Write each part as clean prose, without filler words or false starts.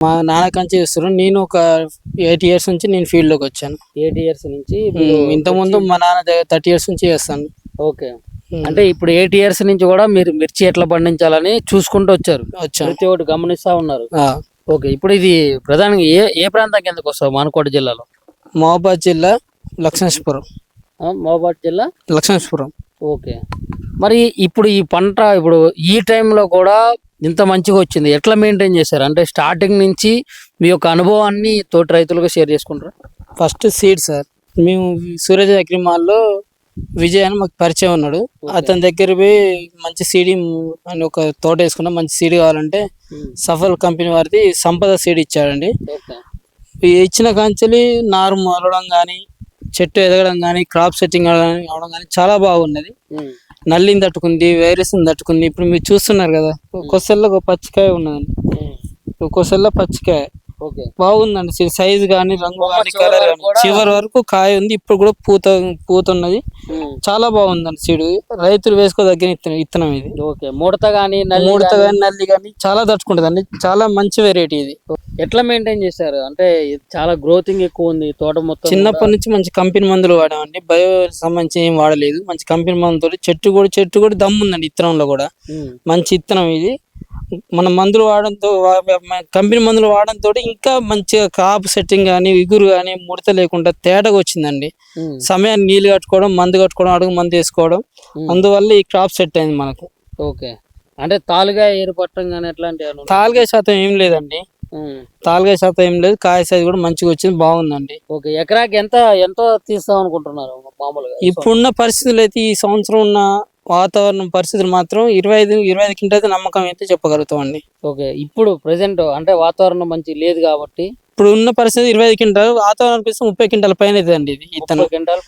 మా నాన్న కంచి చేస్తున్నాను. నేను ఒక 8 years నుంచి నేను ఫీల్డ్ లోకి వచ్చాను. 8 years నుంచి ఇంతకుముందు మా నాన్న 30 years నుంచి చేస్తాను. ఓకే. అంటే ఇప్పుడు 8 years నుంచి కూడా మీరు మిర్చి ఎట్లా పండించాలని చూసుకుంటూ వచ్చారు. ప్రతి ఒక్కటి గమనిస్తా ఉన్నారు. ఓకే. ఇప్పుడు ఇది ప్రధానంగా ఏ ప్రాంతం కిందకు వస్తావు? మానకోట జిల్లాలో మహబాద్ జిల్లా లక్ష్మీపురం. మహబాద్ జిల్లా లక్ష్మీపురం. ఓకే. మరి ఇప్పుడు ఈ పంట ఇప్పుడు ఈ టైంలో కూడా ఇంత మంచిగా వచ్చింది, ఎట్లా మెయింటైన్ చేశారు? అంటే స్టార్టింగ్ నుంచి మీ యొక్క అనుభవాన్ని తోటి రైతులకు షేర్ చేసుకుంటారు. ఫస్ట్ సీడ్ సార్, మేము సూరజ్ అగ్రి మాల్లో విజయ్ అని మాకు పరిచయం ఉన్నాడు. అతని దగ్గర పోయి మంచి సీడ్ అని ఒక తోట వేసుకున్నాం. మంచి సీడ్ కావాలంటే సఫల్ కంపెనీ వారిది సంపద సీడ్ ఇచ్చాడండి. ఇచ్చిన కాంచెలి నారు మొలవడం కానీ, చెట్టు ఎదగడం కానీ, క్రాప్ సెట్టింగ్ అవడం కానీ చాలా బాగున్నది. నల్లిని తట్టుకుంది, వైరస్ని తట్టుకుంది. ఇప్పుడు మీరు చూస్తున్నారు కదా, కొసల్లో ఒక పచ్చికాయ ఉన్నదండి. కొసల్లో పచ్చికాయ బాగుందండి. సైజు కానీ, రంగు కానీ, కలర్ కానీ చివరి వరకు కాయ ఉంది. ఇప్పుడు కూడా పూత ఉన్నది. చాలా బాగుందండి సీడ్. రైతులు వేసుకోదగిన ఇత్తనం ఇది. ముడత కానీ నల్లి కానీ చాలా తట్టుకుంటదండి. చాలా మంచి వెరైటీ ఇది. ఎట్లా మెయింటైన్ చేశారు? అంటే చాలా గ్రోతింగ్ ఎక్కువ ఉంది తోట మొత్తం. చిన్నప్పటి నుంచి మంచి కంపెనీ మందులు వాడామండి. బయో సంబంధించి ఏం వాడలేదు. మంచి కంపెనీ మందులు. చెట్టు కూడా దమ్ము ఉందండి ఇత్తనంలో కూడా. మంచి ఇత్తనం ఇది. మన మందులు వాడడంతో, కంపెనీ మందులు వాడడంతో ఇంకా మంచిగా కాపు సెట్టింగ్ కానీ, ఇగురు కానీ, ముడత లేకుండా తేటగా వచ్చిందండి. సమయాన్ని నీళ్లు కట్టుకోవడం, మందు కట్టుకోవడం, అడుగు మందు వేసుకోవడం, అందువల్ల ఈ క్రాప్ సెట్ అయింది మనకు. ఓకే. అంటే తాలుగా ఏర్పడటం కానీ ఎట్లాంటి? తాలుగాయ శాతం ఏం లేదండి. తాలుగాయ శాతం ఏం లేదు. కాయ సైజు కూడా మంచిగా వచ్చింది, బాగుందండి. ఓకే. ఎకరాకి ఎంతో తీస్తాం అనుకుంటున్నారు మామూలుగా? ఇప్పుడున్న పరిస్థితులు అయితే, ఈ సంవత్సరం ఉన్న వాతావరణం పరిస్థితులు మాత్రం 25 క్వింటాల్ నమ్మకం అయితే చెప్పగలుగుతామండి. ఓకే. ఇప్పుడు ప్రెసెంట్ అంటే వాతావరణం మంచి లేదు కాబట్టి ఇప్పుడు ఉన్న పరిస్థితి 25 క్వింటాల్, వాతావరణం 30 క్వింటాల్ పైన అవుతుందండి. ఇది 30 క్వింటాల్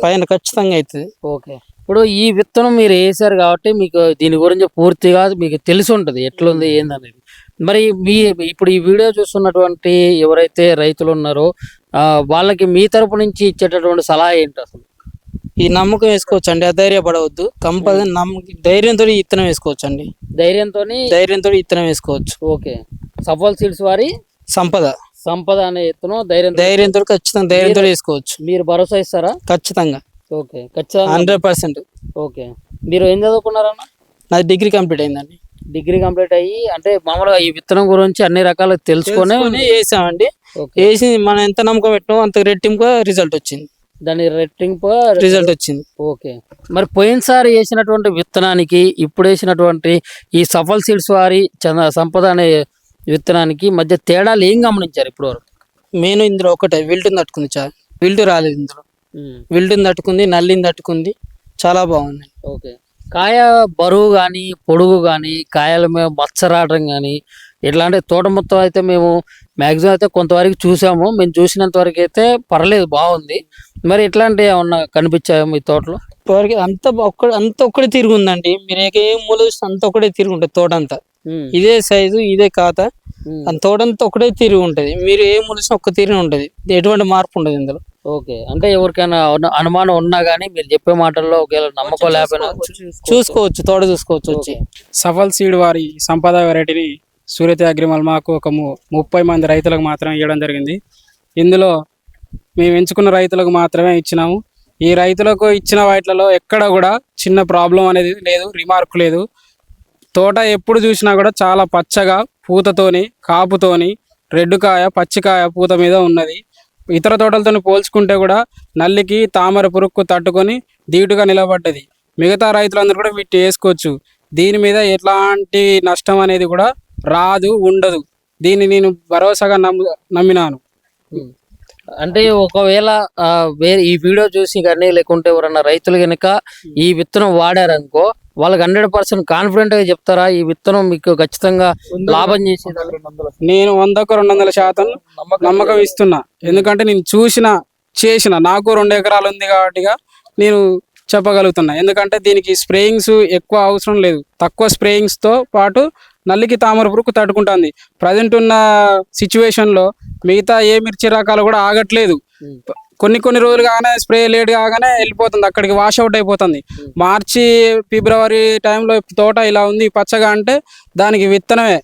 పైన ఖచ్చితంగా అవుతుంది. ఓకే. ఇప్పుడు ఈ విత్తనం మీరు వేసారు కాబట్టి మీకు దీని గురించి పూర్తిగా మీకు తెలిసి ఉంటుంది ఎట్లుంది ఏందనేది. మరి ఇప్పుడు ఈ వీడియో చూస్తున్నటువంటి ఎవరైతే రైతులు ఉన్నారో వాళ్ళకి మీ తరపు నుంచి ఇచ్చేటటువంటి సలహా ఏంటి? అసలు ఈ నమ్మకం వేసుకోవచ్చు అండి, అధైర్యపడవద్దు. కంపల్సరీ ధైర్యంతో ఇత్తనం వేసుకోవచ్చు అండి. ధైర్యంతో ఇత్తనం వేసుకోవచ్చు. ఓకే. సఫల్ సీడ్స్ వారి సంపద అనే ఇత్తనం ధైర్యంతో ఖచ్చితంగా ధైర్యంతో వేసుకోవచ్చు. మీరు భరోసా ఇస్తారా? ఖచ్చితంగా. ఓకే. ఖచ్చితంగా 100%. ఓకే. మీరు ఏం చదువుకున్నారన్న? నాది డిగ్రీ కంప్లీట్ అయిందండి. డిగ్రీ కంప్లీట్ అయ్యి అంటే మామూలుగా ఈ విత్తనం గురించి అన్ని రకాలు తెలుసుకొని వేసామండి. వేసి మనం ఎంత నమ్మకం పెట్టినామో అంత రెట్టింపుగా రిజల్ట్ వచ్చింది. దాని రెట్టింపు రిజల్ట్ వచ్చింది. ఓకే. మరి పోయినసారి వేసినటువంటి విత్తనానికి ఇప్పుడు వేసినటువంటి ఈ సఫల్ సీడ్స్ వారి సంపద అనే విత్తనానికి మధ్య తేడాలు ఏం గమనించారు ఇప్పుడు వరకు? మెయిన్ ఇందులో ఒకటే విల్టుని తట్టుకుంది. చాలా విల్టు రాలేదు ఇందులో. విల్టుని తట్టుకుంది, నల్లిని తట్టుకుంది. చాలా బాగుంది. ఓకే. కాయ బరువు కానీ, పొడుగు కానీ, కాయల మీద మచ్చ రావడం కానీ ఇట్లాంటి తోట మొత్తం అయితే మేము మ్యాక్సిమం అయితే కొంతవరకు చూసాము. మేము చూసినంత వరకు అయితే పర్లేదు, బాగుంది. మరి ఎట్లాంటి ఏమన్నా కనిపించాయో మీ తోటలో? అంత ఒక్కడే తిరుగుందండి. మీరు ఏం మూల చూస్తే అంత ఒకటే తిరుగుంటది తోట అంతా. ఇదే సైజు, ఇదే ఖాతా. తోటంతా ఒకటే తిరిగి ఉంటది. మీరు ఏ మూల చూసినా ఒక్క తిరిగి ఉంటది. ఎటువంటి మార్పు ఉండదు ఇందులో. ఓకే. అంటే ఎవరికైనా అనుమానం ఉన్నా గానీ మీరు చెప్పే మాటల్లో ఒకవేళ నమ్మకం లేకపోయినా చూసుకోవచ్చు, తోట చూసుకోవచ్చు వచ్చి. సఫల్ సీడ్ వారి సంపద వెరైటీని సూరత్ అగ్రిమాల్ మాకు ఒక 30 మంది రైతులకు మాత్రమే ఇవ్వడం జరిగింది. ఇందులో మేము ఎంచుకున్న రైతులకు మాత్రమే ఇచ్చినాము. ఈ రైతులకు ఇచ్చిన వాటిలలో ఎక్కడ కూడా చిన్న ప్రాబ్లం అనేది లేదు, రిమార్క్ లేదు. తోట ఎప్పుడు చూసినా కూడా చాలా పచ్చగా పూతతోని, కాపుతోని, రెడ్ కాయ, పచ్చికాయ పూత మీద ఉన్నది. ఇతర తోటలతో పోల్చుకుంటే కూడా నల్లికి, తామర పురుగుకు తట్టుకొని ధీటుగా నిలబడ్డది. మిగతా రైతులందరూ కూడా వీటి వేసుకోవచ్చు. దీని మీద ఎట్లాంటి నష్టం అనేది కూడా రాదు, ఉండదు. దీన్ని నేను భరోసాగా నమ్మినాను. అంటే ఒకవేళ ఈ వీడియో చూసి కానీ లేకుంటే ఎవరన్నా రైతులు కనుక ఈ విత్తనం వాడారనుకో వాళ్ళకి 100% కాన్ఫిడెంట్ గా చెప్తారా ఈ విత్తనం మీకు ఖచ్చితంగా లాభం చేసేది? నేను 100కు 200% నమ్మకం ఇస్తున్నా. ఎందుకంటే నేను చేసిన నాకు 2 ఎకరాలు ఉంది కాబట్టి నేను చెప్పగలుగుతున్నా. ఎందుకంటే దీనికి స్ప్రేయింగ్స్ ఎక్కువ అవసరం లేదు. తక్కువ స్ప్రేయింగ్స్ తో పాటు నల్లికి, తామర పురుగుకు తట్టుకుంటుంది. ప్రజెంట్ ఉన్న సిచ్యువేషన్ లో మిగతా ఏ మిర్చి రకాలు కూడా ఆగట్లేదు. కొన్ని రోజులు కాగానే స్ప్రే లేట్ కాగానే వెళ్ళిపోతుంది, అక్కడికి వాష్ అవుట్ అయిపోతుంది. మార్చి, ఫిబ్రవరి టైంలో తోట ఇలా ఉంది పచ్చగా అంటే దానికి విత్తనమే